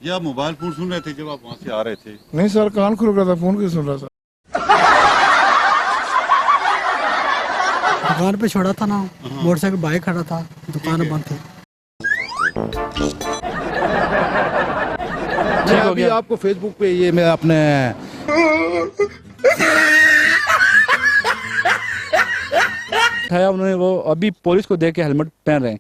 या mobile phone सुन रहे थे जब आप वहाँ से आ रहे थे? नहीं सर, कान खुल रहा था, फोन क्यों सुन रहा था? दुकान पे छोड़ा था ना, मोटरसाइकिल बाइक खड़ा था, दुकान बंद थी। ठीक हो गया। आपको फेसबुक पे ये मैं अपने उठाया, उन्होंने वो अभी पुलिस को देख के हेलमेट पहन रहे हैं।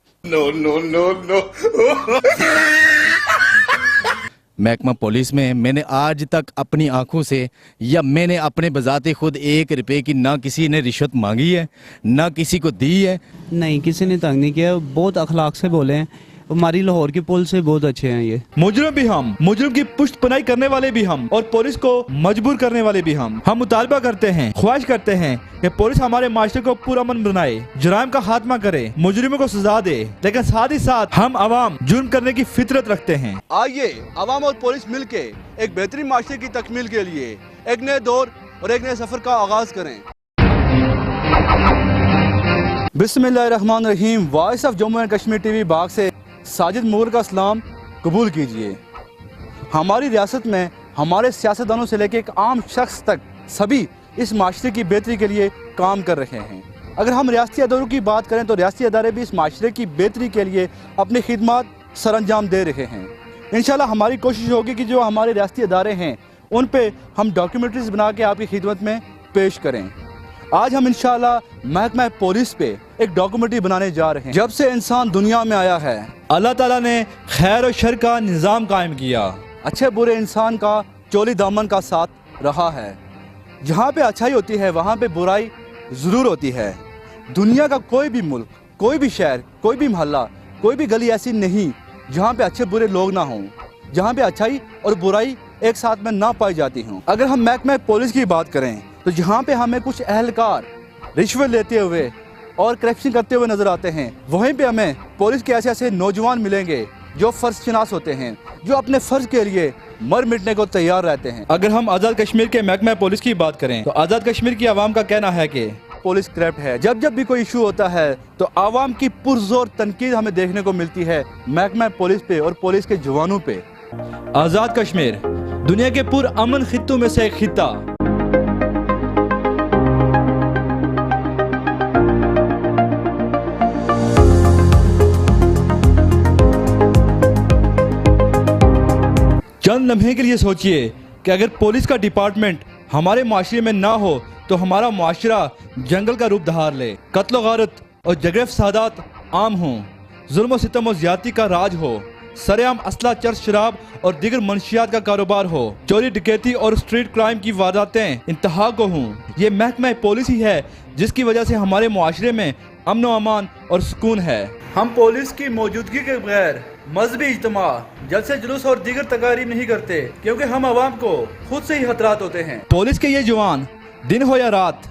महकमा पुलिस में मैंने आज तक अपनी आंखों से या मैंने अपने बजाते खुद 1 रुपए की ना किसी ने रिश्वत मांगी है ना किसी को दी है। नहीं, किसी ने तंग नहीं किया, बहुत अखलाक से बोले हैं। हमारी लाहौर की पुलिस से बहुत अच्छे हैं ये। मुजरिम भी हम, मुजरिम की पुष्ट पनाही करने वाले भी हम और पुलिस को मजबूर करने वाले भी हम। मुतालबा करते हैं, ख्वाहिश करते हैं कि पुलिस हमारे माशरे को पुरअमन बनाए, जुराइम का खात्मा करे, मुजरिमों को सजा दे, लेकिन साथ ही साथ हम अवाम जुर्म करने की फितरत रखते हैं। आइए अवाम और पुलिस मिलके एक बेहतरीन माशरे की तकमील के लिए एक नए दौर और एक नए सफर का आगाज करें। बिस्मिल्लाहिर्रहमानिर्रहीम। Voice of Jammu and Kashmir TV Bagh से साजिद मुगल का सलाम कबूल कीजिए। हमारी रियासत में हमारे सियासतदानों से लेकर एक आम शख्स तक सभी इस माशरे की बेहतरी के लिए काम कर रहे हैं। अगर हम रियासती अदारों की बात करें तो रियासती अदारे भी इस माशरे की बेहतरी के लिए अपनी खिदमत सरअंजाम दे रहे हैं। इंशाल्लाह हमारी कोशिश होगी कि जो हमारे रियासती अदारे हैं उन पे हम डॉक्यूमेंट्रीज बना के आपकी खिदमत में पेश करें। आज हम इंशाल्लाह महकमा पुलिस पे एक डॉक्यूमेंट्री बनाने जा रहे हैं। जब से इंसान दुनिया में आया है, अल्लाह ताला ने खैर और शर का निज़ाम कायम किया, अच्छे बुरे इंसान का चोली दामन का साथ रहा है। जहाँ पे अच्छाई होती है वहाँ पे बुराई ज़रूर होती है। दुनिया का कोई भी मुल्क, कोई भी शहर, कोई भी मोहल्ला, कोई भी गली ऐसी नहीं जहाँ पे अच्छे बुरे लोग ना हों, जहाँ पे अच्छाई और बुराई एक साथ में ना पाई जाती हों। अगर हम महकमा पुलिस की बात करें तो जहाँ पे हमें कुछ अहलकार रिश्वत लेते हुए और करप्शन करते हुए नजर आते हैं, वहीं पे हमें पुलिस के ऐसे ऐसे नौजवान मिलेंगे जो फर्ज शनास होते हैं, जो अपने फर्ज के लिए मर मिटने को तैयार रहते हैं। अगर हम आज़ाद कश्मीर के महकमा पुलिस की बात करें तो आज़ाद कश्मीर की आवाम का कहना है कि पुलिस करप्ट है। जब जब भी कोई इशू होता है तो आवाम की पुरजोर तनकीद हमें देखने को मिलती है महकमा पुलिस पे और पुलिस के जवानों पे। आज़ाद कश्मीर दुनिया के पुरअमन खित्तों में से एक खित्ता। चंद लम्हे के लिए सोचिए कि अगर पुलिस का डिपार्टमेंट हमारे माशरे में ना हो तो हमारा माशरा जंगल का रूप धार ले, कत्ल गारत और जगह फसादात आम हों, जुल्म सितम और ज्यादती का राज हो, सरेआम असला, चर्च, शराब और दीगर मंशियात का कारोबार हो, चोरी डकैती और स्ट्रीट क्राइम की वारदातें इंतहा को हों। ये महकमा पुलिस ही है जिसकी वजह से हमारे मुआशरे में अमन व अमान और सुकून है। हम पुलिस की मौजूदगी के बगैर मजहबी इज्तिमा, जलसे जुलूस और दीगर तकारीब नहीं करते, क्योंकि हम आवाम को खुद से ही खतरात होते हैं। पुलिस के ये जवान दिन हो या रात,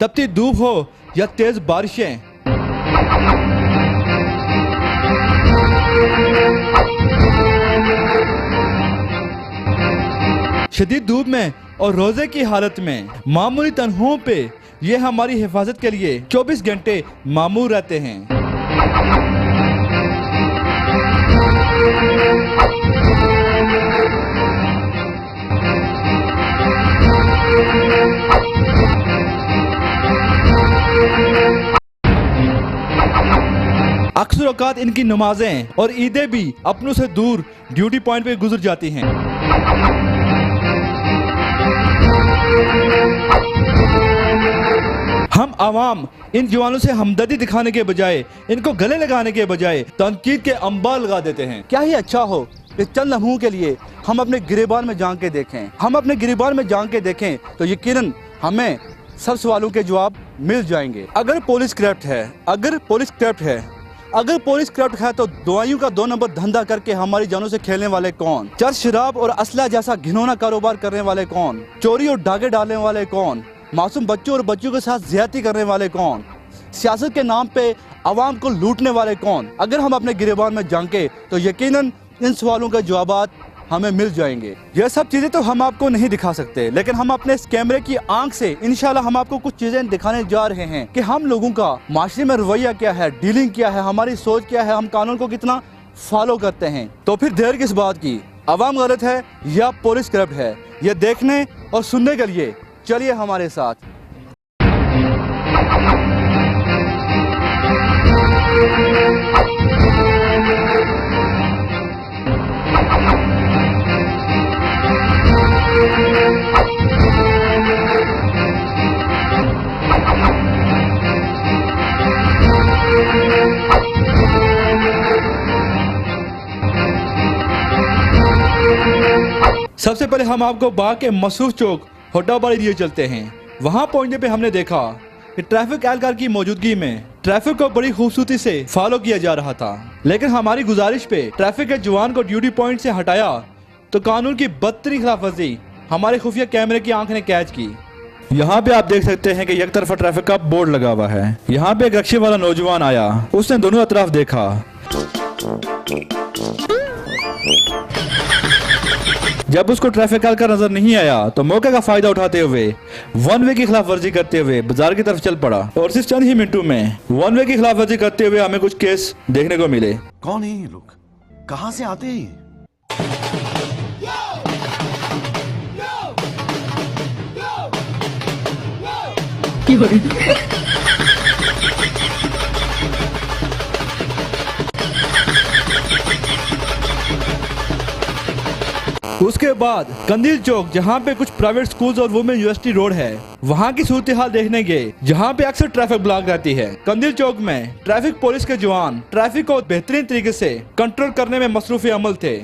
तपती धूप हो या तेज बारिशें, शदीद धूप में और रोजे की हालत में, मामूली तनहों पे ये हमारी हिफाजत के लिए 24 घंटे मामूर रहते हैं। अक्सर औकात इनकी नमाजें और ईदें भी अपनों से दूर ड्यूटी पॉइंट पे गुजर जाती हैं। हम आवाम इन जवानों से हमदर्दी दिखाने के बजाय, इनको गले लगाने के बजाय तनकीद के अंबार लगा देते हैं। क्या ही अच्छा हो कि चंद लम्हों के लिए हम अपने गिरेबान में झांक के देखें। हम अपने गिरेबान में झांक के देखें तो यकीनन हमें सब सवालों के जवाब मिल जाएंगे। अगर पुलिस करप्ट है, अगर पुलिस करप्ट है तो दवाइयों का 2 नंबर धंधा करके हमारी जानों से खेलने वाले कौन? चर्च, शराब और असला जैसा घिनौना कारोबार करने वाले कौन? चोरी और डाके डालने वाले कौन? मासूम बच्चों और बच्चों के साथ ज्यादती करने वाले कौन? सियासत के नाम पे आवाम को लूटने वाले कौन? अगर हम अपने गिरेबान में झांके तो यकीनन इन सवालों के जवाब हमें मिल जाएंगे। यह सब चीज़ें तो हम आपको नहीं दिखा सकते, लेकिन हम अपने इस कैमरे की आंख से इंशाल्लाह हम आपको कुछ चीज़ें दिखाने जा रहे हैं कि हम लोगों का माशरे में रवैया क्या है, डीलिंग क्या है, हमारी सोच क्या है, हम कानून को कितना फॉलो करते हैं। तो फिर देर किस बात की, अवाम गलत है या पुलिस करप्ट है, ये देखने और सुनने के लिए चलिए हमारे साथ। सबसे पहले हम आपको बाग के मसरूफ चौक होड्डाबाड़ी लिए चलते हैं। वहां पहुंचने पे हमने देखा कि ट्रैफिक एहलकार की मौजूदगी में ट्रैफिक को बड़ी खूबसूरती से फॉलो किया जा रहा था, लेकिन हमारी गुजारिश पे ट्रैफिक के जवान को ड्यूटी पॉइंट से हटाया तो कानून की बदतरीन खिलाफवर्जी हमारे खुफिया कैमरे की आंख ने कैच की। यहाँ पे आप देख सकते हैं कि एक तरफा ट्रैफिक का बोर्ड लगा हुआ है। यहाँ पे एक रिक्शे वाला नौजवान आया, उसने दोनों तरफ देखा। जब उसको ट्रैफिक एहलकार नजर नहीं आया तो मौके का फायदा उठाते हुए वन वे की खिलाफ वर्जी करते हुए बाजार की तरफ चल पड़ा और सिर्फ चंद ही मिनटों में वन वे की खिलाफ वर्जी करते हुए हमें कुछ केस देखने को मिले। कौन है ये लोग, कहां से आते हैं? उसके बाद कंदील चौक, जहाँ पे कुछ प्राइवेट स्कूल्स और वुमेन यूनिवर्सिटी रोड है, वहाँ की सूरत हाल देखने गए, जहाँ पे अक्सर ट्रैफिक ब्लॉक रहती है। कंदील चौक में ट्रैफिक पुलिस के जवान ट्रैफिक को बेहतरीन तरीके से कंट्रोल करने में मसरूफ अमल थे।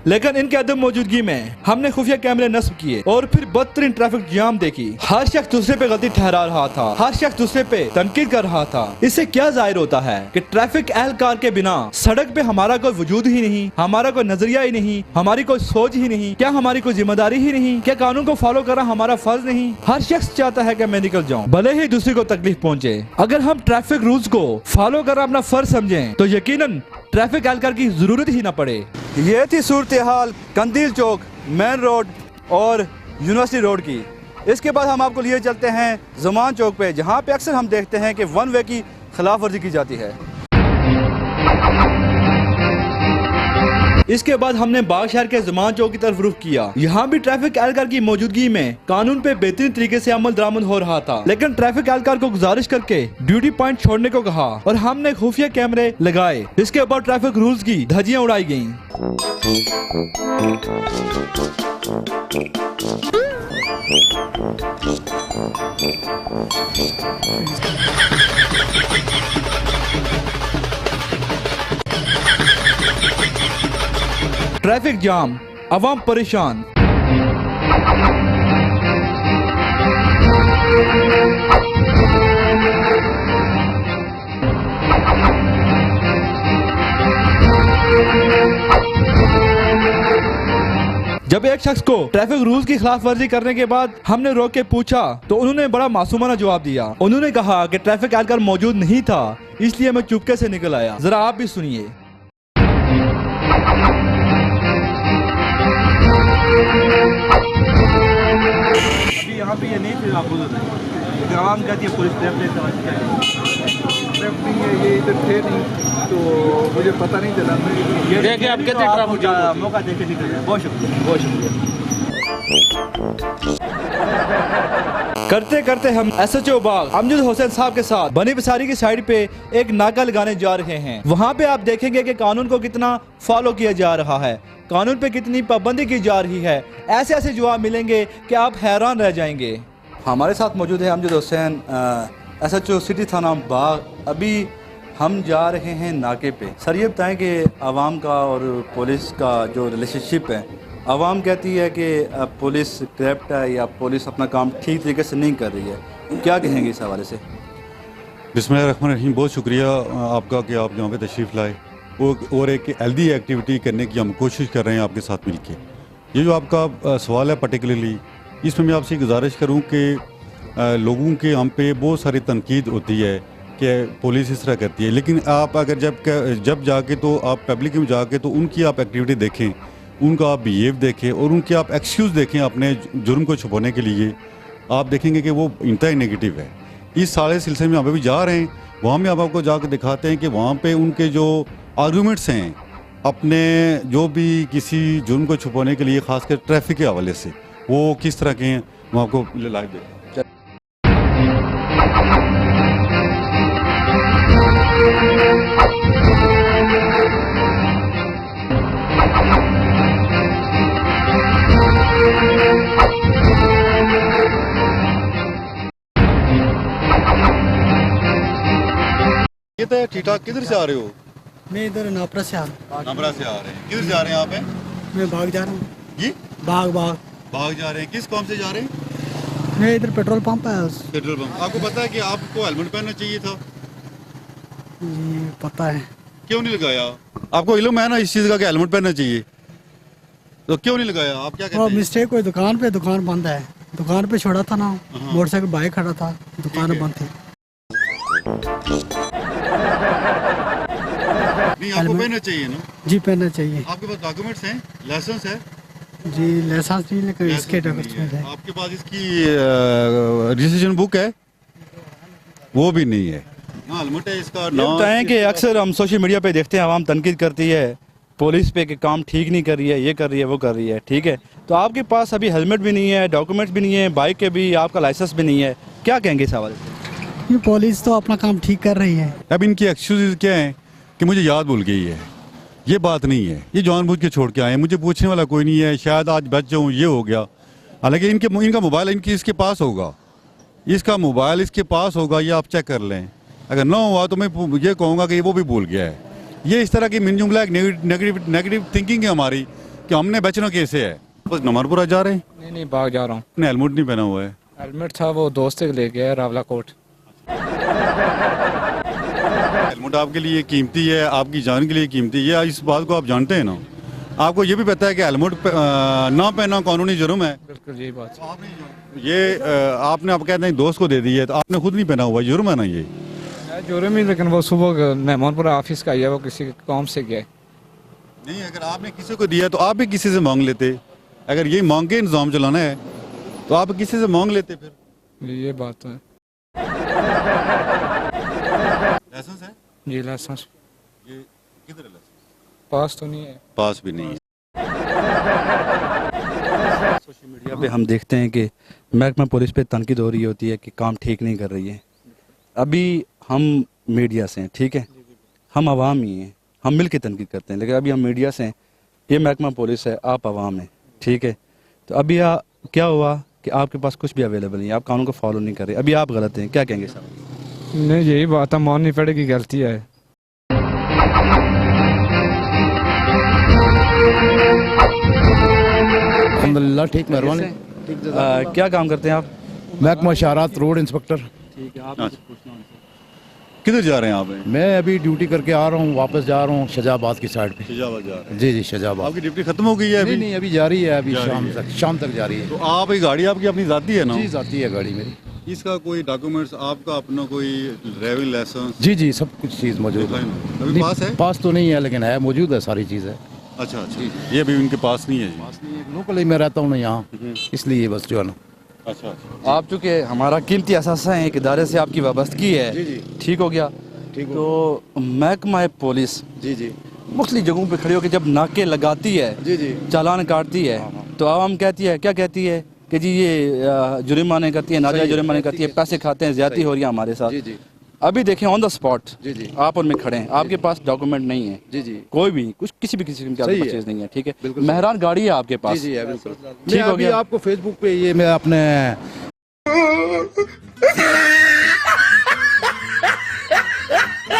लेकिन इनके अदम मौजूदगी में हमने खुफिया कैमरे नस्ब किए और फिर बदतरीन ट्रैफिक जाम देखी। हर शख्स दूसरे पे गलती ठहरा रहा था, हर शख्स दूसरे पे तनकीद कर रहा था। इससे क्या जाहिर होता है कि ट्रैफिक एहलकार के बिना सड़क पे हमारा कोई वजूद ही नहीं, हमारा कोई नजरिया ही नहीं, हमारी कोई सोच ही नहीं, क्या हमारी कोई जिम्मेदारी ही नहीं, क्या कानून को फॉलो करना हमारा फर्ज नहीं। हर शख्स चाहता है कि मैं निकल जाऊँ, भले ही दूसरे को तकलीफ पहुँचे। अगर हम ट्रैफिक रूल्स को फॉलो करना अपना फर्ज समझें तो यकीनन ट्रैफिक एहलकार की जरूरत ही ना पड़े। ये थी सूरत हाल कंदील चौक, मेन रोड और यूनिवर्सिटी रोड की। इसके बाद हम आपको लिए चलते हैं जमान चौक पे, जहाँ पे अक्सर हम देखते हैं कि वन वे की खिलाफ वर्जी की जाती है। इसके बाद हमने बाग शहर के जमान चौक की तरफ रुख किया। यहाँ भी ट्रैफिक एहलकार की मौजूदगी में कानून पे बेहतरीन तरीके से अमल दरामद हो रहा था, लेकिन ट्रैफिक एहलकार को गुजारिश करके ड्यूटी पॉइंट छोड़ने को कहा और हमने खुफिया कैमरे लगाए। इसके बाद ट्रैफिक रूल्स की धज्जियां उड़ाई गयी। ट्रैफिक जाम, अवाम परेशान। जब एक शख्स को ट्रैफिक रूल्स की खिलाफ वर्जी करने के बाद हमने रोक के पूछा तो उन्होंने बड़ा मासूमाना जवाब दिया। उन्होंने कहा कि ट्रैफिक एहलकार मौजूद नहीं था, इसलिए मैं चुपके से निकल आया। जरा आप भी सुनिए। अभी यहाँ पे ये नहीं थे, आप बोल रहे आवाम कहती है पुलिस ये इधर थे नहीं तो मुझे पता नहीं चला। देखिए आप कितने ट्रैफिक मौका देके निकल गए। बहुत शुक्रिया, बहुत शुक्रिया। करते करते हम SHO बाग अमजद हुसैन साहब के साथ बनी बसारी की साइड पे एक नाका लगाने जा रहे हैं। वहाँ पे आप देखेंगे कि कानून को कितना फॉलो किया जा रहा है, कानून पे कितनी पाबंदी की जा रही है। ऐसे ऐसे जवाब मिलेंगे कि आप हैरान रह जाएंगे। हमारे साथ मौजूद है अमजद हुसैन, SHO सिटी थाना बाग। अभी हम जा रहे हैं नाके पे। सर ये बताएं कि आवाम का और पुलिस का जो रिलेशनशिप है, आवाम कहती है कि पुलिस करप्ट है या पुलिस अपना काम ठीक तरीके से नहीं कर रही है, क्या कहेंगे इस हवाले से? बिस्मिल्लाहिर्रहमानिर्रहीम। बहुत शुक्रिया आपका कि आप यहाँ पे तशरीफ़ लाए और एक हेल्दी एक्टिविटी करने की हम कोशिश कर रहे हैं आपके साथ मिलके। ये जो आपका सवाल है पर्टिकुलरली, इसमें मैं आपसे गुजारिश करूँ कि लोगों के हम पे बहुत सारी तनकीद होती है कि पुलिस इस तरह करती है, लेकिन आप अगर जब जाके तो आप पब्लिक में जाके तो उनकी आप एक्टिविटी देखें, उनका आप बिहेव देखें और उनके आप एक्सक्यूज़ देखें अपने जुर्म को छुपाने के लिए, आप देखेंगे कि वो इंतहाई नेगेटिव है। इस सारे सिलसिले में हम अभी जा रहे हैं, वहाँ में आपको जाकर दिखाते हैं कि वहाँ पे उनके जो आर्गूमेंट्स हैं अपने जो भी किसी जुर्म को छुपाने के लिए, ख़ासकर ट्रैफिक के हवाले से, वो किस तरह के हैं, वो आपको लाइव देखें। ये तो ठीक ठाक। किधर से आ रहे हो? मैं इधर नापरा से आ रहा नमरा से आ रहे हैं। किधर से आ रहे हैं आप? हूँ। मैं भाग जा रहा हूँ जी भाग भाग जा रहे हैं। किस काम से जा रहे हैं? मैं इधर पेट्रोल पंप है पेट्रोल पंप। आपको पता है कि आपको हेलमेट पहनना चाहिए था? जी पता है। क्यों नहीं लगाया? आपको इल्म है ना इस चीज़ का कि हेलमेट पहनना चाहिए, तो क्यों नहीं लगाया? आप क्या कहते हैं? मिस्टेक हुई, दुकान बंद है, दुकान पे छोड़ा था ना, मोटरसाइकिल बाइक खड़ा था, दुकान बंद थी। नहीं, आपको पहनना चाहिए ना। जी पहनना चाहिए। आपके पास डॉक्यूमेंट्स हैं, लाइसेंस है? जी लाइसेंस नहीं, लेकिन इसके डॉक्यूमेंट है। आपके पास इसकी रजिस्ट्रेशन बुक है? वो भी नहीं है। हाँ, हेलमेट है इसका। ये बताएं कि अक्सर हम सोशल मीडिया पे देखते हैं, आवाम तनकीद करती है पुलिस पे कि काम ठीक नहीं कर रही है, ये कर रही है, वो कर रही है, ठीक है। तो आपके पास अभी हेलमेट भी नहीं है, डॉक्यूमेंट्स भी नहीं है, बाइक के भी, आपका लाइसेंस भी नहीं है, क्या कहेंगे इस हवाले से? ये पुलिस तो अपना काम ठीक कर रही है। अब इनकी एक्सक्यूज क्या है कि मुझे याद भूल गई है। ये बात नहीं है, ये जानबूझ के छोड़ के आए हैं, मुझे पूछने वाला कोई नहीं है, शायद आज बच जाऊँ, ये हो गया। हालांकि इनका मोबाइल इसके पास होगा, इसका मोबाइल इसके पास होगा, ये आप चेक कर लें। अगर ना हुआ तो मैं ये कहूँगा कि वो भी भूल गया है। ये इस तरह की मिनजुमला एक नेगेटिव थिंकिंग है हमारी कि हमने बचना कैसे है। बस नमरपुरा जा रहे हैं? नहीं भाग जा रहा हूँ। अपने हेलमेट नहीं पहना हुआ है? हेलमेट था, वो दोस्त के ले गया रावला कोट। हेलमेट आपके लिए कीमती है, आपकी जान के लिए कीमती है, इस बात को आप जानते हैं ना। आपको ये भी पता है कि हेलमेट ना पहनना कानूनी जुर्म है। बिल्कुल यही बात। ये आपने आप कहते हैं दोस्त को दे दी है, तो आपने खुद नहीं पहना हुआ, जुर्म है ना ये? जुर्म ही, लेकिन वो सुबह मेहमानपुरा ऑफिस का आया, वो किसी काम से गया। नहीं, अगर आपने किसी को दिया तो आप भी किसी से मांग लेते। अगर ये मांग के इंतजाम चलाना है तो आप किसी से मांग लेते। फिर ये बात तो है। लाइसेंस है? जी लाइसेंस। ये किधर है लाइसेंस? पास तो नहीं है। पास भी नहीं है। सोशल मीडिया पे हम देखते हैं कि महकमा पुलिस पे तनकीद हो रही होती है कि काम ठीक नहीं कर रही है। अभी हम मीडिया से हैं, ठीक है, हम आवाम ही हैं, हम मिल के तनकीद करते हैं, लेकिन अभी हम मीडिया से हैं, ये महकमा पुलिस है, आप आवाम हैं, ठीक है। तो अभी क्या हुआ कि आपके पास कुछ भी अवेलेबल नहीं है, आप कानून को फॉलो नहीं कर रहे, अभी आप गलत हैं, क्या कहेंगे साहब? नहीं यही बात है, माननी पड़ेगी, गलती है। अल्हम्दुलिल्लाह ठीक, मेहरबानी। क्या काम करते हैं आप? महकमा शहरात रोड इंस्पेक्टर। ठीक है, आप किधर जा रहे हैं आप? मैं अभी ड्यूटी करके आ रहा हूँ, वापस जा रहा हूँ शाहजाबाद की साइड पे। शाहजाबाद जा रहे हैं? जी जी शाहजाबाद। आपकी ड्यूटी खत्म हो गई है अभी? नहीं, अभी जारी है, अभी शाम तक जारी है। तो आप ये गाड़ी आपकी अपनी जाती है ना? जी जाती है गाड़ी मेरी। इसका कोई डॉक्यूमेंट्स, आपका अपना कोई ड्राइविंग लाइसेंस? जी जी सब कुछ चीज़ मौजूद है। अभी पास है? पास तो नहीं है, लेकिन है, मौजूद है, सारी चीज़ है। अच्छा अच्छा, ये अभी उनके पास नहीं है जी? पास नहीं है, लोकल ही मैं रहता हूँ ना यहाँ, इसलिए बस जो है ना। अच्छा अच्छा। आप चूँकि हमारा कीमती असासा है, एक इदारे से आपकी वाबस्तगी है, जी जी ठीक हो गया। तो महकमा पुलिस जी जी मुख्तलिफ जगहों पे खड़ी होकर जब नाके लगाती है, जी जी चालान काटती है, तो आवाम कहती है, क्या कहती है कि जी ये जुर्माने करती है, नाजायज़ जुर्माने करती है, पैसे खाते हैं, ज्यादती हो रही है हमारे साथ। जी जी अभी देखें ऑन द स्पॉट जी जी आप उनमें खड़े हैं, आपके पास डॉक्यूमेंट नहीं है, जी जी कोई भी कुछ किसी भी किस्म की चीज़ नहीं है, ठीक है, बिल्कुल मेहरान गाड़ी है आपके पास। जी जी है, बिल्कुल ठीक हो गया। आपको फेसबुक पे ये मैं अपने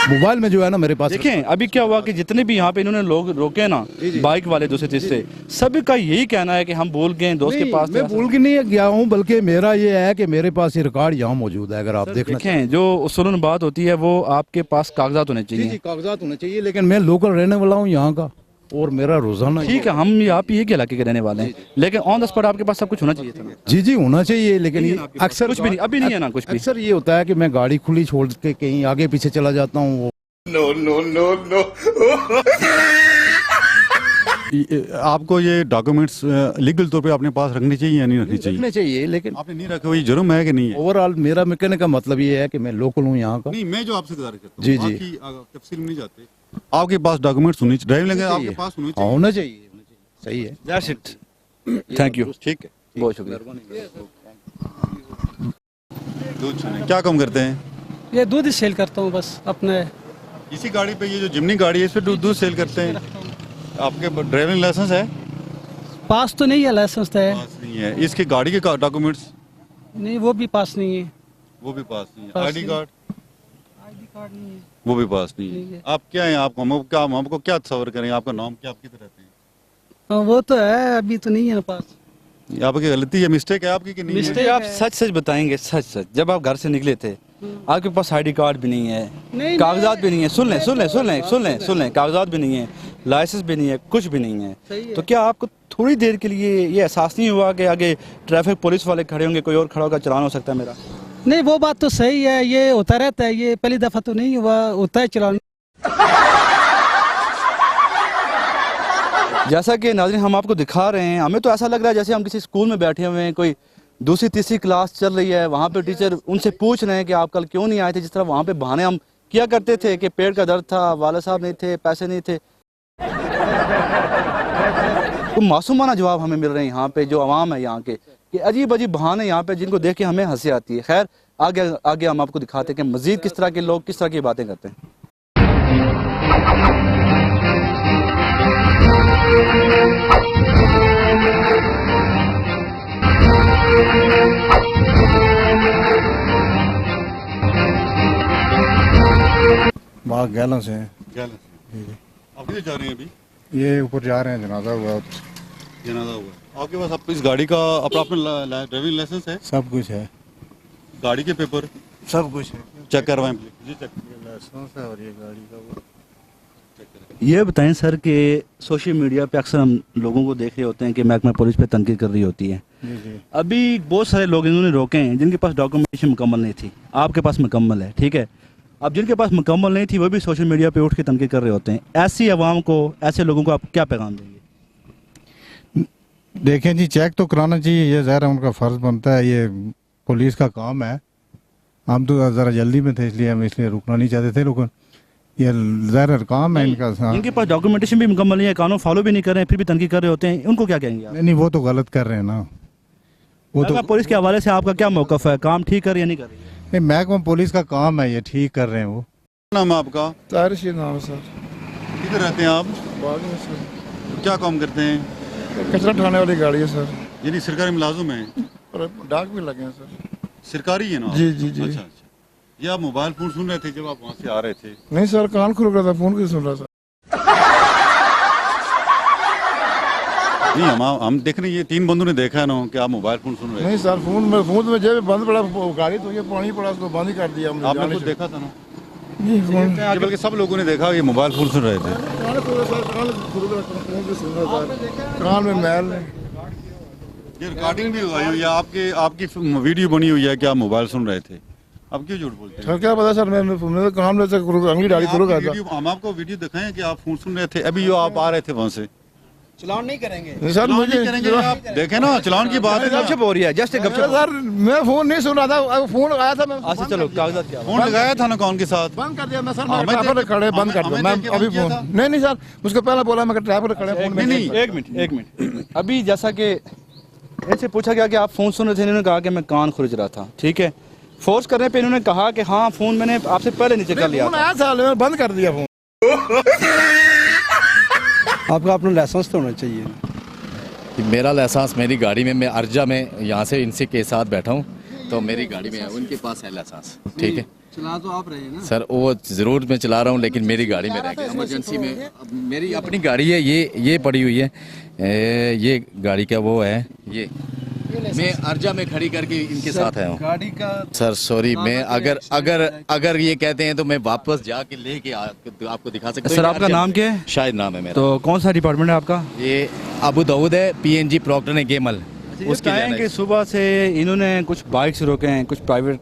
मोबाइल में जो है ना मेरे पास देखें अभी क्या हुआ कि जितने भी यहाँ पे इन्होंने लोग रोके ना बाइक वाले दूसरे तीसरे सभी का यही कहना है कि हम भूल गए दोस्त के पास मैं भूल के नहीं गया हूँ, बल्कि मेरा ये है कि मेरे पास ये रिकॉर्ड यहाँ मौजूद है। अगर आप देखना देखें जो उसूलन बात होती है वो आपके पास कागजात होने जी चाहिए। कागजात होने चाहिए, लेकिन मैं लोकल रहने वाला हूँ यहाँ का और मेरा रोजाना ठीक है, हम आप ये के इलाके के रहने वाले हैं, लेकिन ऑन द स्पॉट आपके पास सब कुछ होना चाहिए था। जी होना चाहिए, लेकिन ये अक्सर कुछ भी नहीं, अभी नहीं है ना कुछ भी। अक्सर ये होता है कि मैं गाड़ी खुली छोड़ के कहीं आगे पीछे चला जाता हूँ। वो आपको ये डॉक्यूमेंट्स लीगल तौर पे अपने पास रखने चाहिए या नहीं रखने चाहिए? रखने चाहिए, लेकिन आपने नहीं रखे हुए जुर्म है कि नहीं है? ओवरऑल मेरा कहने का मतलब ये है कि मैं लोकल हूँ यहाँ का। नहीं, मैं जो आपसे गुजारिश करता हूँ जी बाकी तफसील में नहीं जाते, आपके पास डॉक्यूमेंट्स होने चाहिए, ड्राइविंग लाइसेंस आपके पास होने चाहिए। होना चाहिए, सही है। दैट्स इट, थैंक यू, ठीक है, बहुत शुक्रिया। दूध छाने क्या काम करते हैं? ये दूध ही सेल करता हूँ बस अपने। इसी गाड़ी पे, ये जो जिमनी गाड़ी है इस पे दूध सेल करते हैं? आपके ड्राइविंग लाइसेंस है? पास तो नहीं है, लाइसेंस तो है। पास नहीं है। इसके गाड़ी के डॉक्यूमेंट्स? नहीं, वो भी पास नहीं है। वो भी पास नहीं है। पास आईडी नहीं। कार्ड? आईडी कार्ड नहीं है। वो भी पास नहीं नहीं है। है। आप क्या हैं? हमको क्या तस्वर करें? आपका नाम क्या, आप किधर रहते हैं? हाँ, वो तो है, अभी तो नहीं है ना पास। आपकी गलती है, मिस्टेक है आपकी कि नहीं है? Mistake आप है। सच सच बताएंगे, सच सच जब आप घर से निकले थे आपके पास आईडी कार्ड भी नहीं है, नहीं, कागजात भी नहीं है, सुन लें कागजात भी नहीं है, लाइसेंस भी नहीं है, कुछ भी नहीं है, सही है। तो क्या आपको थोड़ी देर के लिए ये एहसास नहीं हुआ कि आगे ट्रैफिक पुलिस वाले खड़े होंगे, कोई और खड़ा होगा, चालान हो सकता है मेरा? नहीं, वो बात तो सही है, ये होता रहता है, ये पहली दफा तो नहीं हुआ, होता है चलान। जैसा कि नाज़रीन हम आपको दिखा रहे हैं, हमें तो ऐसा लग रहा है जैसे हम किसी स्कूल में बैठे हुए हैं, कोई दूसरी तीसरी क्लास चल रही है, वहाँ पे टीचर उनसे पूछ रहे हैं कि आप कल क्यों नहीं आए थे। जिस तरह वहाँ पे बहाने हम किया करते थे कि पेट का दर्द था, वाले साहब नहीं थे, पैसे नहीं थे, तो मासूमाना जवाब हमें मिल रहे हैं यहाँ पे जो आवाम है यहाँ के, कि अजीब अजीब बहाने यहाँ पे जिनको देख के हमें हंसी आती है। खैर आगे आगे हम आपको दिखाते हैं कि मजीद किस तरह के लोग किस तरह की बातें करते हैं। बाग गैलों से हैं। आप किधर जा रहे हैं अभी? ये ऊपर जा रहे हैं, जनाजा हुआ। जनाजा हुआ। आपके पास आप इस गाड़ी का अपना ड्राइविंग लाइसेंस है? सब कुछ है, गाड़ी के पेपर सब कुछ है। चेक करवाएं जी, चेक। लाइसेंस है और ये गाड़ी का वो। ये बताएं सर कि सोशल मीडिया पे अक्सर हम लोगों को देख रहे होते हैं कि महकमा पुलिस पे तनकीद कर रही होती है। जी जी। अभी बहुत सारे लोग इन्होंने रोके हैं जिनके पास डॉक्यूमेंटेशन मुकम्मल नहीं थी, आपके पास मुकम्मल है, ठीक है। अब जिनके पास मुकम्मल नहीं थी वो भी सोशल मीडिया पे उठ के तनकीद कर रहे होते हैं। ऐसी आवाम को, ऐसे लोगों को आप क्या पैगाम देंगे? देखें जी, चेक तो कराना चाहिए, ये ज़ाहिर है उनका फ़र्ज़ बनता है, ये पुलिस का काम है। हम तो ज़रा जल्दी में थे इसलिए हम इसलिए रुकना नहीं चाहते थे, लेकिन ये ज़ाहिर काम है इनका। इनके पास डॉक्यूमेंटेशन भी मुकम्मल नहीं है, कानून फॉलो भी नहीं कर रहे हैं, फिर भी तनकीद कर रहे होते हैं, उनको क्या कहेंगे आप? नहीं, वो तो गलत कर रहे हैं ना। वो तो पुलिस के हवाले से आपका क्या मौक़िफ़ है, काम ठीक कर रही है नहीं कर रही है? नहीं, महकमा पुलिस का काम है, ये ठीक कर रहे हैं वो। नाम है आपका? तारिश नाम है सर। किधर रहते हैं आप? बाग में सर। क्या काम करते हैं? कचरा उठाने वाली गाड़ी है सर, यानी सरकारी मुलाजिम हैं? और डाक भी लगे हैं सर। सरकारी है ना आप? जी जी जी। अच्छा अच्छा। ये आप मोबाइल फोन सुन रहे थे जब आप वहाँ से आ रहे थे? नहीं सर, कान खुल रहा था, फोन क्यों सुन रहा था? नहीं, हम देख रहे हैं, ये 3 बंदों ने देखा है ना कि आप मोबाइल फोन सुन रहे नहीं सर, फोन में जेब बंद पड़ा, गाड़ी तो ये पानी पड़ा, उसको बंद ही कर दिया थे। हमने। आपने जाने खुद से। देखा था ना? नहीं, फोन ये बल्कि सब लोगों ने देखा ये मोबाइल फोन सुन रहे थे। कान खुल रहा सर, कान खुल रहा था, फोन क्यों सुन रहा था? कान में मैल है। ये रिकॉर्डिंग भी हुई हुई है, आपकी वीडियो बनी हुई है कि आप मोबाइल सुन रहे थे। अब क्यों झूठ बोलते हैं? सर क्या पता सर, मैं तो कान में से अंगली डाली खुल गया था। हम आपको वीडियो दिखाएं कि आप फोन सुन रहे थे अभी जो आप आ रहे थे वहाँ से? चलान नहीं करेंगे सर, चलान मुझे नहीं करेंगे आप देखें ना, चलान की बात है ना। गपशप हो रही है, जस्ट गपशप। सर मैं फोन नहीं सुन रहा था, फोन आया था, मैं अच्छा चलो, कागजात क्या? फोन लगाया था ना कौन के साथ? बंद कर दिया मैं सर। हमें ट्रैफिक देख- खड़े बंद कर हमें दो। मैं देख के अभी बंद किया फोन था। नहीं सर, उसको पहले बोला मैं ट्रैफिक खड़े फोन में। नहीं, एक मिनट। अभी जैसा कि इनसे पूछा गया कि आप फ़ोन सुन रहे थे, इन्होंने कहा कि मैं कान खुरच रहा था, ठीक है। फोर्स करने पे इन्होंने कहा कि हाँ फ़ोन मैंने आपसे पहले नीचे कर लिया फोन था। आया था, मैंने बंद कर दिया फोन। आपका अपना लाइसेंस तो होना चाहिए। मेरा लाइसेंस मेरी गाड़ी में, मैं अर्जा में यहाँ से इनसे के साथ बैठा हूँ, तो मेरी गाड़ी में है, उनके पास है लाइसेंस, ठीक है। चला तो आप रहे हैं ना सर वो ज़रूर मैं चला रहा हूँ, लेकिन मेरी गाड़ी में रह गया इमरजेंसी में। अब मेरी अपनी गाड़ी है, ये पड़ी हुई है, ये गाड़ी का वो है, ये मैं अर्जा में खड़ी करके इनके साथ आया हूँ। गाड़ी का सर सॉरी, मैं अगर ये कहते हैं तो मैं वापस जाके लेके आपको दिखा सकता हूँ। सर आपका नाम क्या है? शायद नाम है मेरा। तो कौन सा डिपार्टमेंट है आपका? ये अबू दाऊद है, PNG प्रॉक्टर ने गेमल। उसके कि सुबह से इन्होंने कुछ बाइक्स रोके हैं, कुछ प्राइवेट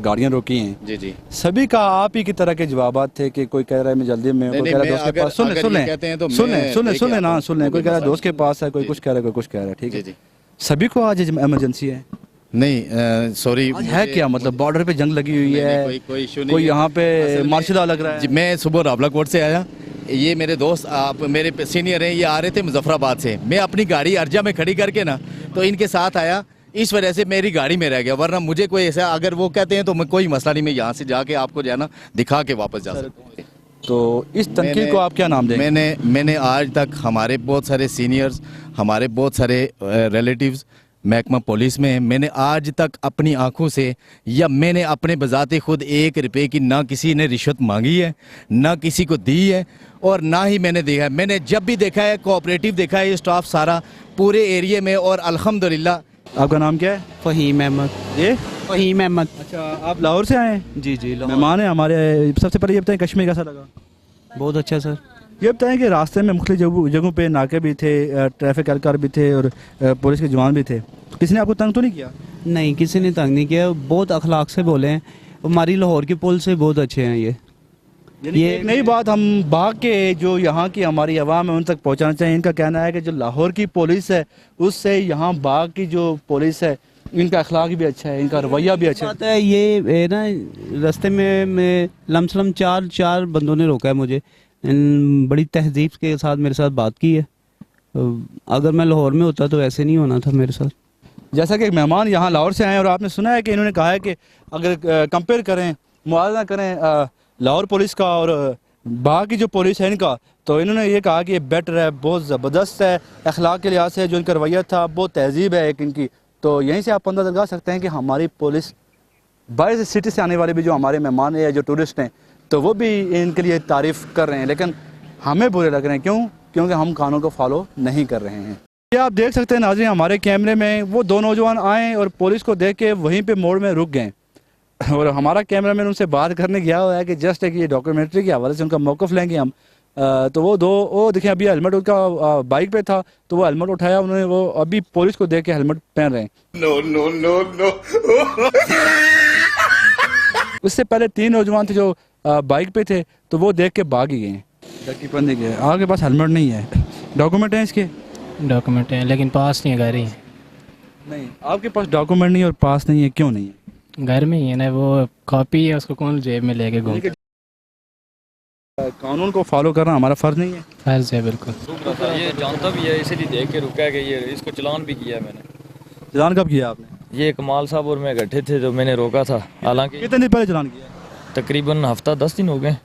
गाड़ियां रोकी हैं। जी जी। सभी का आप ही की तरह के जवाबात थे कि कोई कह रहा है मैं जल्दी में, कोई कह रहा है दोस्त के पास। सुन ले, कोई कह रहा है दोस्त के पास है, कोई कुछ कह रहा है, कोई कुछ कह रहा है। ठीक है, सभी को आज इमरजेंसी है? नहीं सॉरी, है क्या मतलब बॉर्डर पे जंग लगी हुई है, कोई यहाँ पे मार्शल लग रहा है? मैं सुबह रावलाकोट से आया, ये मेरे दोस्त आप मेरे सीनियर हैं, ये आ रहे थे मुजफ्फराबाद से। मैं अपनी गाड़ी अर्जा में खड़ी करके ना तो इनके साथ आया, इस वजह से मेरी गाड़ी में रह गया, वरना मुझे कोई ऐसा अगर वो कहते हैं तो मैं कोई मसला नहीं, मैं यहाँ से जाके आपको जो है ना दिखा के वापस जा सकता हूँ। तो इस तनकीद को आप क्या नाम देंगे? मैंने आज तक हमारे बहुत सारे सीनियर्स, हमारे बहुत सारे रिलेटिव्स महकमा पुलिस में हैं, मैंने आज तक अपनी आंखों से या मैंने अपने बजाते खुद 1 रुपए की ना किसी ने रिश्वत मांगी है, ना किसी को दी है, और ना ही मैंने देखा है। मैंने जब भी देखा है कोऑपरेटिव देखा है, ये स्टाफ सारा पूरे एरिया में, और अल्हम्दुलिल्लाह। आपका नाम क्या है? फ़हीम अहमद। ये फ़हीम अहमद। अच्छा, आप लाहौर से आए हैं? जी जी, मेहमान हैं हमारे। सबसे पहले ये बताएं कश्मीर कैसा लगा? बहुत अच्छा सर। ये बताएं कि रास्ते में मुख्तलिफ जगहों पे नाके भी थे, ट्रैफिक एहलकार भी थे, और पुलिस के जवान भी थे। किसी ने आपको तंग तो नहीं किया? नहीं, किसी ने तंग नहीं किया, बहुत अखलाक से बोले हैं। हमारी लाहौर की पुलिस से बहुत अच्छे हैं ये एक नई बात हम बाग के जो यहाँ की हमारी आवाम है उन तक पहुँचाना चाहिए। इनका कहना है कि जो लाहौर की पुलिस है उससे यहाँ बाग की जो पुलिस है इनका अखलाक भी अच्छा है, इनका रवैया भी अच्छा है। ये ना रास्ते में मैं लमसलम चार बंदों ने रोका है मुझे, बड़ी तहजीब के साथ मेरे साथ बात की है। अगर मैं लाहौर में होता तो ऐसे नहीं होना था मेरे साथ। जैसा कि एक मेहमान यहाँ लाहौर से आए और आपने सुना है कि इन्होंने कहा है कि अगर कंपेयर करें, मुआवजा करें लाहौर पुलिस का और बाग की जो पुलिस है इनका, तो इन्होंने ये कहा कि ये बेटर है, बहुत ज़बरदस्त है अखलाक के लिहाज से। जो इनका रवैया था, बहुत तहजीब है एक इनकी। तो यहीं से आप अंदाज़ा लगा सकते हैं कि हमारी पुलिस बाहर से सिटी से आने वाले भी जो हमारे मेहमान हैं, जो टूरिस्ट हैं, तो वो भी इनके लिए तारीफ़ कर रहे हैं, लेकिन हमें बुरे लग रहे हैं। क्यों? क्योंकि हम कानून को फॉलो नहीं कर रहे हैं। ये आप देख सकते हैं नाज़रीन, हमारे कैमरे में वो 2 नौजवान आए और पुलिस को देख के वहीं पे मोड़ में रुक गए, और हमारा कैमरामैन उनसे बात करने गया हुआ है कि जस्ट एक ये डॉक्यूमेंट्री के हवाले से उनका मौक़िफ़ लेंगे हम। तो वो देखिए अभी हेलमेट उनका बाइक पे था, तो वो हेलमेट उठाया उन्होंने, वो अभी पुलिस को देख के हेलमेट पहन रहे हैं। नो उससे पहले 3 नौजवान थे जो बाइक पे थे, तो वो देख के भाग ही गए, डरकी पढ़ने गए। आपके पास हेलमेट नहीं है, डॉक्यूमेंट हैं इसके? डॉक्यूमेंट हैं लेकिन पास नहीं है, घर ही नहीं। आपके पास डॉक्यूमेंट नहीं और पास नहीं है, क्यों नहीं है? घर में ही है ना, वो कॉपी है, उसको कौन जेब में लेके घूमता? कानून को फॉलो करना हमारा फ़र्ज नहीं है? फर्ज है बिल्कुल। ये जानता भी है, इसीलिए देख के रुका है कि ये इसको चलान भी किया है मैंने। चलान कब किया आपने? ये कमाल साहब और मैं इकट्ठे थे तो मैंने रोका था। हालांकि कितने दिन पहले चलान किया? तकरीबन हफ्ता 10 दिन हो गए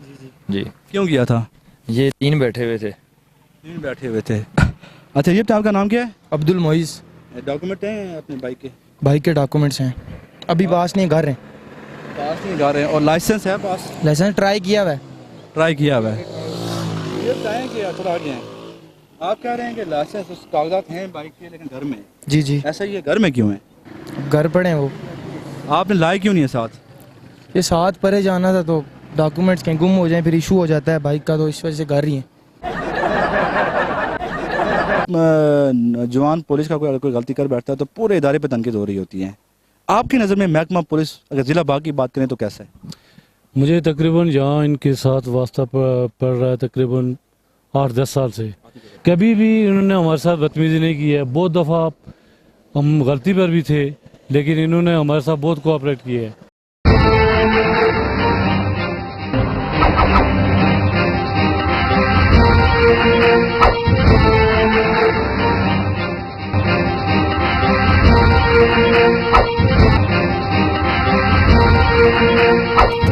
जी। क्यों किया था? ये 3 बैठे हुए थे। 3 बैठे हुए थे। अच्छा, ये आपका नाम क्या है? अब्दुल मोइज़। डॉक्यूमेंट हैं अपने बाइक के? बाइक के डॉक्यूमेंट्स हैं, अभी पास नहीं कर रहे। पास नहीं कर रहे हैं। और लाइसेंस है पास? लाइसेंस ट्राई किया हुआ है। ट्राई किया हुआ है। ये बताएं कि थोड़ा आगे हैं, आप कह रहे हैं कि लाइसेंस उस कागजात हैं बाइक के, लेकिन घर में? जी जी। ऐसा ही है, घर में क्यों है? घर पड़े हैं वो। आपने लाए क्यों नहीं है साथ? ये साथ परे जाना था तो डॉक्यूमेंट्स कहीं गुम हो जाए फिर इशू हो जाता है बाइक का, तो इस वजह से घर ही है। जवान पुलिस का कोई गलती कर बैठता है तो पूरे इदारे पर तनकीद हो रही होती है। आपकी नज़र में महकमा पुलिस अगर ज़िला बाग की बात करें तो कैसा है? मुझे तकरीबन जहाँ इनके साथ वास्ता पड़ रहा है तकरीबन 8-10 साल से, कभी भी इन्होंने हमारे साथ बदतमीजी नहीं की है। बहुत दफ़ा हम गलती पर भी थे, लेकिन इन्होंने हमारे साथ बहुत कोऑपरेट किया है।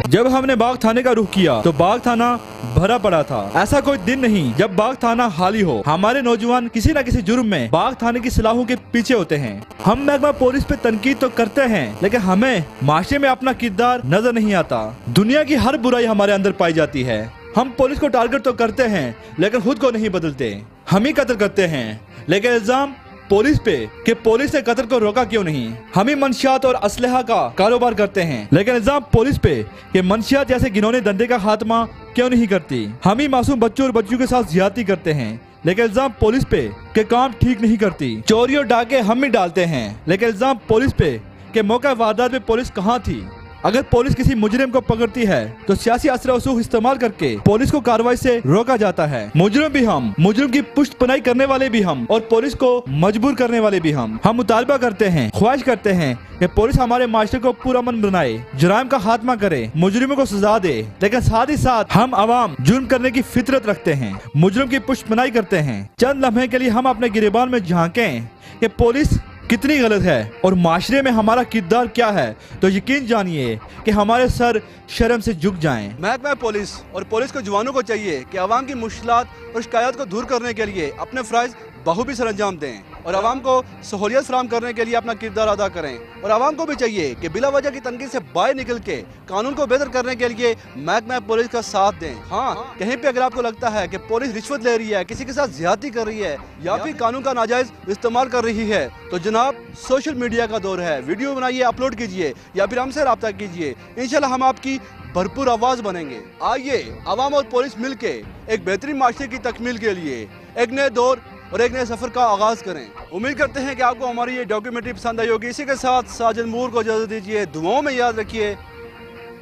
जब हमने बाग थाने का रुख किया तो बाग थाना भरा पड़ा था। ऐसा कोई दिन नहीं जब बाग थाना खाली हो। हमारे नौजवान किसी न किसी जुर्म में बाग थाने की सलाहों के पीछे होते हैं। हम महकमा पुलिस पे तनकीद तो करते हैं, लेकिन हमें माशरे में अपना किरदार नजर नहीं आता। दुनिया की हर बुराई हमारे अंदर पाई जाती है। हम पुलिस को टारगेट तो करते हैं, लेकिन खुद को नहीं बदलते। हम ही कत्ल करते हैं, लेकिन इल्जाम पुलिस पे कि पुलिस ने कत्ल को रोका क्यों नहीं। हम ही मंशियात और असलहा का कारोबार करते हैं, लेकिन इल्जाम पुलिस पे कि मंशियात जैसे घिनौने धंधे का खात्मा क्यों नहीं करती। हम ही मासूम बच्चों और बच्चियों के साथ ज्यादती करते हैं, लेकिन इल्जाम पुलिस पे कि काम ठीक नहीं करती। चोरी और डाके हम ही डालते हैं, लेकिन इल्जाम पुलिस पे कि मौका वारदात में पुलिस कहाँ थी। अगर पुलिस किसी मुजरिम को पकड़ती है तो सियासी असर वसूख इस्तेमाल करके पुलिस को कार्रवाई से रोका जाता है। मुजरिम भी हम, मुजरिम की पुष्ट पनाही करने वाले भी हम, और पुलिस को मजबूर करने वाले भी हम। हम मुतालबा करते हैं, ख्वाहिश करते हैं कि पुलिस हमारे माशरे को पुरअमन बनाए, जुराइम का खात्मा करे, मुजरिमों को सजा दे। लेकिन साथ ही साथ हम अवाम जुर्म करने की फितरत रखते हैं, मुजरिम की पुष्ट पनाही करते हैं। चंद लम्हे के लिए हम अपने गिरेबान में झांकें कि पुलिस कितनी गलत है और माशरे में हमारा किरदार क्या है, तो यकीन जानिए कि हमारे सर शर्म से झुक जाएं। महकमा पुलिस और पुलिस के जवानों को चाहिए कि आवाम की मुश्किलात और शिकायत को दूर करने के लिए अपने फ़राइज़ बखूबी सर अंजाम दें और आवाम को सहूलियत फराहम करने के लिए अपना किरदार अदा करें। और आवाम को भी चाहिए कि बिला वजह की तनकीद से बाहर निकल के कानून को बेहतर करने के लिए महकमा पुलिस का साथ दें। हाँ, कहीं पे अगर आपको लगता है कि पुलिस रिश्वत ले रही है, किसी के साथ ज्यादती कर रही है या फिर कानून का नाजायज इस्तेमाल कर रही है, तो जनाब सोशल मीडिया का दौर है। वीडियो बनाइए, अपलोड कीजिए या फिर हमसे रब्ता कीजिए। इंशाल्लाह हम आपकी भरपूर आवाज बनेंगे। आइए आवाम और पुलिस मिलके एक बेहतरीन माशरे की तकमील के लिए एक नए दौर और एक नए सफर का आगाज करें। उम्मीद करते हैं कि आपको हमारी ये डॉक्यूमेंट्री पसंद आई होगी। इसी के साथ साजिद मूर को इजाजत दीजिए। दुआओं में याद रखिए।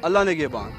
अल्लाह ने निगहबान।